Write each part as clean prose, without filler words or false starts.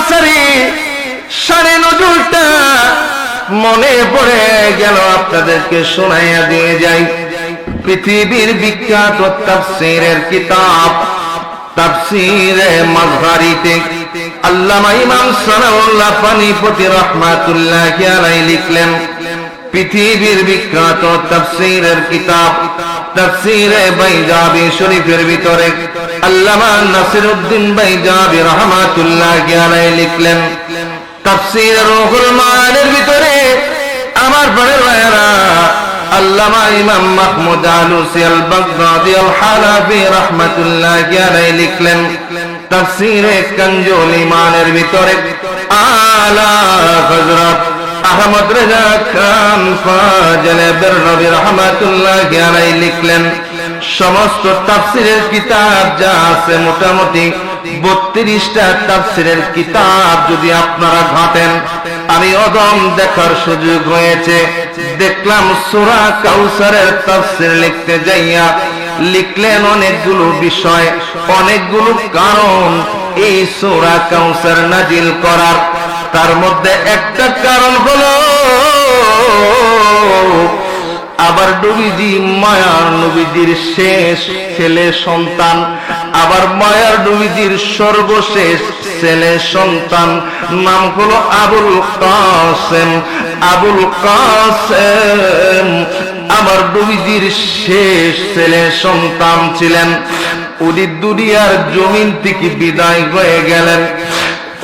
কাউসারি শানে নজুলটা মনে পড়ে গেল, আপনাদেরকে শোনাইয়া দিয়ে যাই। পৃথিবীর বিখ্যাত তাফসীরের কিতাব তাফসীরে মাযহারিতে আল্লামা ইমাম সানাউল্লাহ পানিপতি রাহমাতুল্লাহি আলাইহি লিখলেন, পৃথিবীর বিখ্যাত তাফসীরের কিতাব তাফসীরে বাইজাবি শরীফের ভিতরে আল্লামা নাসিরউদ্দিন বাইজাবি রাহমাতুল্লাহি আলাইহি লিখলেন, তাফসীর রুহুল মাআনির ভিতরে আমার বড় ভাইরা আল্লামা ইমাম মাহমুদ আলুসি আল বাগদাদি আল হানাফি রাহমাতুল্লাহি আলাইহি লিখলেন, তাফসীরে কানজুল ঈমানের ভিতরে আলা হযরত আহমদ রেজা খান ফাজলে বেরলভী রাহমাতুল্লাহি আলাইহি লিখলেন, সমস্ত তাফসীরের কিতাব যা আছে মোটামুটি 32টা তাফসীরের কিতাব যদি আপনারা ঘাটেন, আমি অদম দেখার সুযোগ হয়েছে, দেখলাম সূরা কাউসারের তাফসীর লিখতে যাইয়া লিখলেন অনেকগুলো বিষয়, অনেকগুলো কারণ এই সূরা কাউসার নাজিল করার। তার মধ্যে একটা কারণ হলো আবার নবীজি মায়ার নবীজির শেষ ছেলে সন্তান, আবার মায়ার নবীজির সর্বশেষ ছেলে সন্তান নাম হলো আবুল কাসেম। আবুল কাসেম আমার নবীজির শেষ ছেলে সন্তান ছিলেন। উনি দুনিয়ার জমিন থেকে বিদায় হয়ে গেলেন,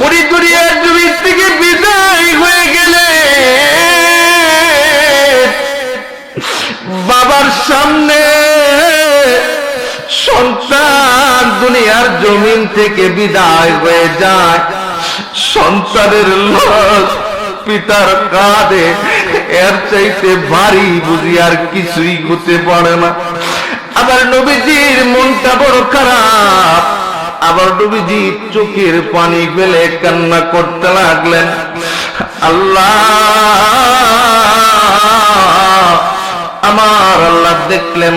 উনি দুনিয়ার জমিন থেকে বিদায় হয়ে গেলেন। বাবার সামনে সন্তান দুনিয়ার জমিন থেকে বিদায় হয়ে যায়, সন্তানের লাশ পিতার কাঁধে এর চাইতে ভারী বুঝি আর কিছুই হতে পারে না। আবার নবীজির মনটা বড় খারাপ, আবার নবীজি চোখের পানি ফেলে কান্না করতে লাগলেন। আল্লাহ আমার আল্লাহ দেখলেন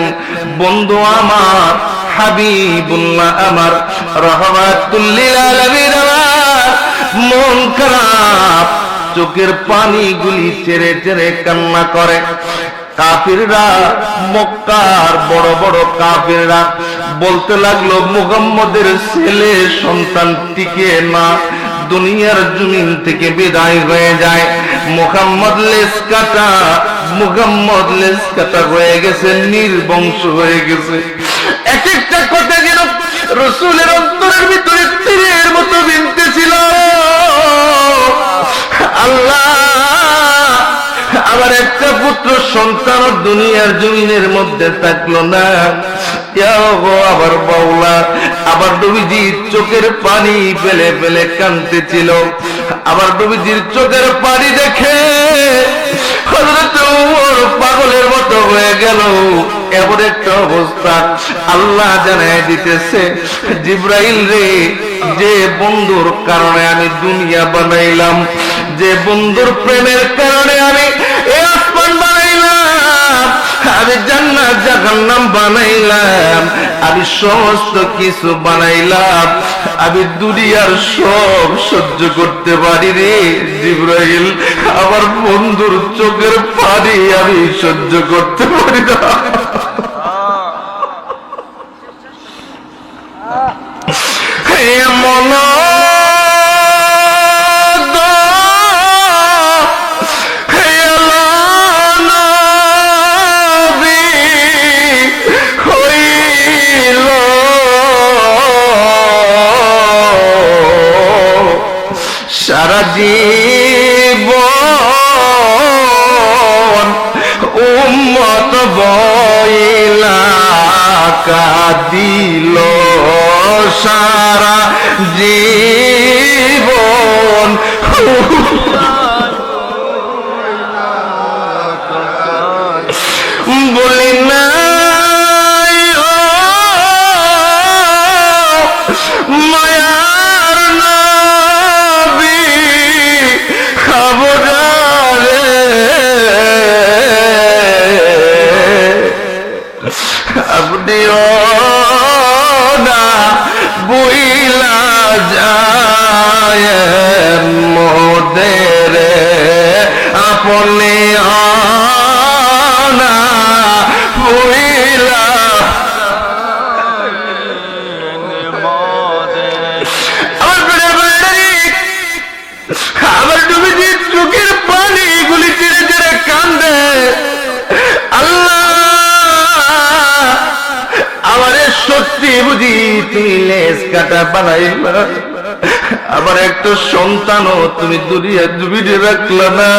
বন্ধু আমার হাবিবুল্লাহ আমার রাহমাতুল লিল আলামিন আমার মন খারাপ, চোখের পানিগুলি ছেড়ে ছেড়ে কান্না করে। কাফিররা, মক্কার বড় বড় কাফিররা বলতে লাগলো মুহাম্মদের ছেলে সন্তান টিকে না, দুনিয়ার জমিন থেকে বিদায় হয়ে যায়। মুহাম্মদ লেজ কাটা, মুহাম্মদ লেজ কাটা হয়ে গেছে, নির্বংশ হয়ে গেছে। এক একটা কথা যেন রাসূলের অন্তরের ভিতরে তীরের মতো বিঁধতেছিল। আল্লাহ আবার একটা পুত্র সন্তান দুনিয়ার জমিনের মধ্যে থাকলো না। আবার বাউলা, আবার নবীজির চোখের পানি ফেলে ফেলে কাঁদতেছিল। আবার নবীজির চোখের পানি দেখে হযরত ওমর পাগলের মতো হয়ে গেল। এমন একটা অবস্থা আল্লাহ জানায় দিতেছে, জিবরাইল রে, যে বন্ধুর কারণে আমি দুনিয়া বানাইলাম, যে বন্ধুর প্রেমের কারণে আমি এই আসমান বানাইলাম, আমি জান্নাত জাহান্নাম বানাইলাম, আমি সমস্ত কিছু বানাইলাম, আমি দুনিয়ার সব সহ্য করতে পারি রে জিবরাইল, আমার বন্ধুর চোখের পানি আমি সহ্য করতে পারি না। এমন সারা জীবন উম্মত বইলা কাঁদিল, সারা জীবন বলি না মায়ার নবী খবরে আপনিও না বইলা যান মোদের আপনি আনা হইলা আমার নবীজি চোখের পানি গুলি ছেড়ে ছেড়ে কান্দে। আল্লাহ আমারে সত্যি বুঝি তুমি লেজ কাটা বানাইলা, আবার একটা সন্তানও তুমি দুনিয়া জুবিয়ে রাখল না।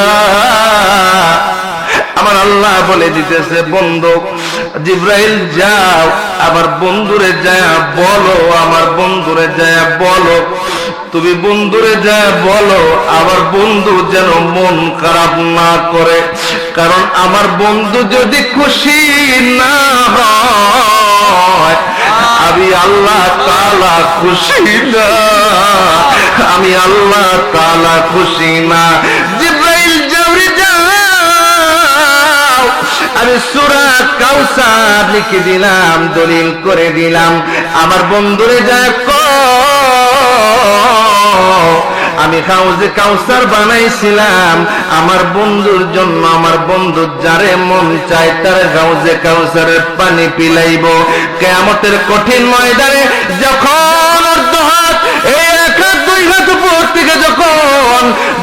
আমার আল্লাহ বলে দিতেছে, বন্ধু জিব্রাইল যাও আমার বন্ধুরে যায় বলো, আমার বন্ধুরে যায় বলো, তুমি বন্ধুরে যায় বলো আমার বন্ধু যেন মন খারাপ না করে, কারণ আমার বন্ধু যদি খুশি না হয় আমি আল্লাহ তাআলা খুশি না, আমি আল্লাহ তাআলা খুশি না। জিব্রাইল যাওরে যাও, আমি সূরা কাউসার লিখে দিলাম, দলিল করে দিলাম, আমার বন্ধুরে যায় আমি হাউজে কাউসার বানাইছিলাম আমার বন্ধুর জন্য, আমার বন্ধু যারে মন চায় তার হাউজে কাউসারের পানি পিলাইব। কিয়ামতের কঠিন ময়দানে যখন অর্ধহাত এই এক হাত দুই হাত উপর থেকে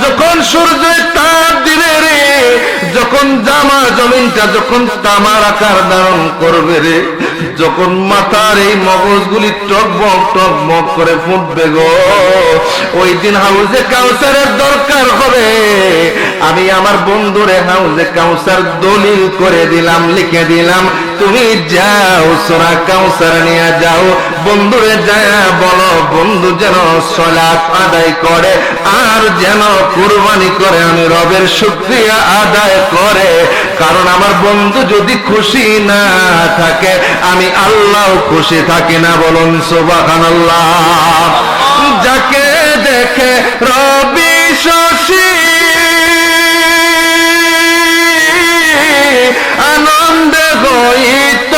যখন সূর্যের তাপ দিবে রে, যখন জামা জমিনটা যখন তামার আকার ধারণ করবে রে, যখন মাথার এই মগজগুলি টকবক টকবক করে ফুটবে গো, ওই দিন হাউজে কাউসারের দরকার হবে। আমি আমার বন্ধুরে হাউজে কাউসার দলিল করে দিলাম, লিখে দিলাম, তুমি যাও সূরা কাউসার নিয়ে যাও, বন্ধুরে যায় বলো বন্ধু যেন সালাত আদায় করে আর যেন কুরবানি করে, আমি রবের শুকরিয়া আদায় করে, কারণ আমার বন্ধু যদি খুশি না থাকে আমি আল্লাহ খুশি থাকি না। বলুন সুবহানাল্লাহ। যাকে দেখে রবি শশী আনন্দে হইত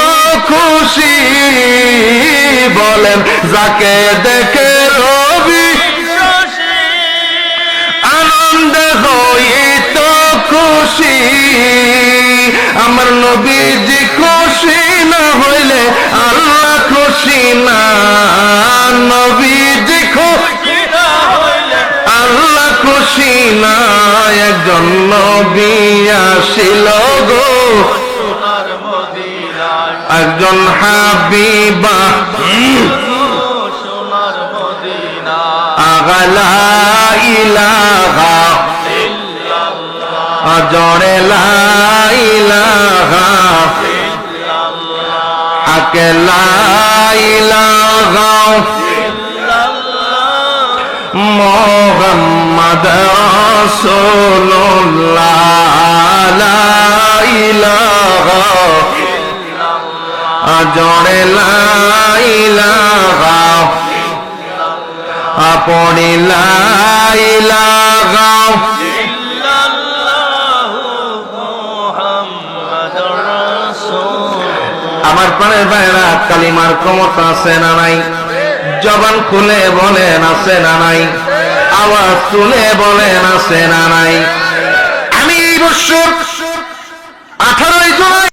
খুশি, বলেন যাকে দেখে রবি শশী আনন্দে হইত খুশি, আমার নবীজি খুশি না হইলে আল্লাহ খুশি না, নবীজি খুশি না হইলে আল্লাহ খুশি না। একজন নবী আসিল গো সোনার মদিনায়, একজন হাবিবা সোনার মদিনায়, আগলা ইলাহা ইল্লাল্লাহ, জড়ে লা ইলাহা ইল্লাল্লাহ, আকে লা ইলাহা ইল্লাল্লাহ, মুহাম্মদ রাসূলুল্লাহ, লা ইলাহা ইল্লাল্লাহ, জড়ে লা ইলাহা ইল্লাল্লাহ, আপনি লা ইলাহা আমার প্রাণের ভাইরা, কালিমার ক্ষমতা আছে না নাই? জবান খুলে বলেন আছে না নাই? আওয়াজ তুলে বলেন আছে না নাই? আমি এই বছর 18 জুলাই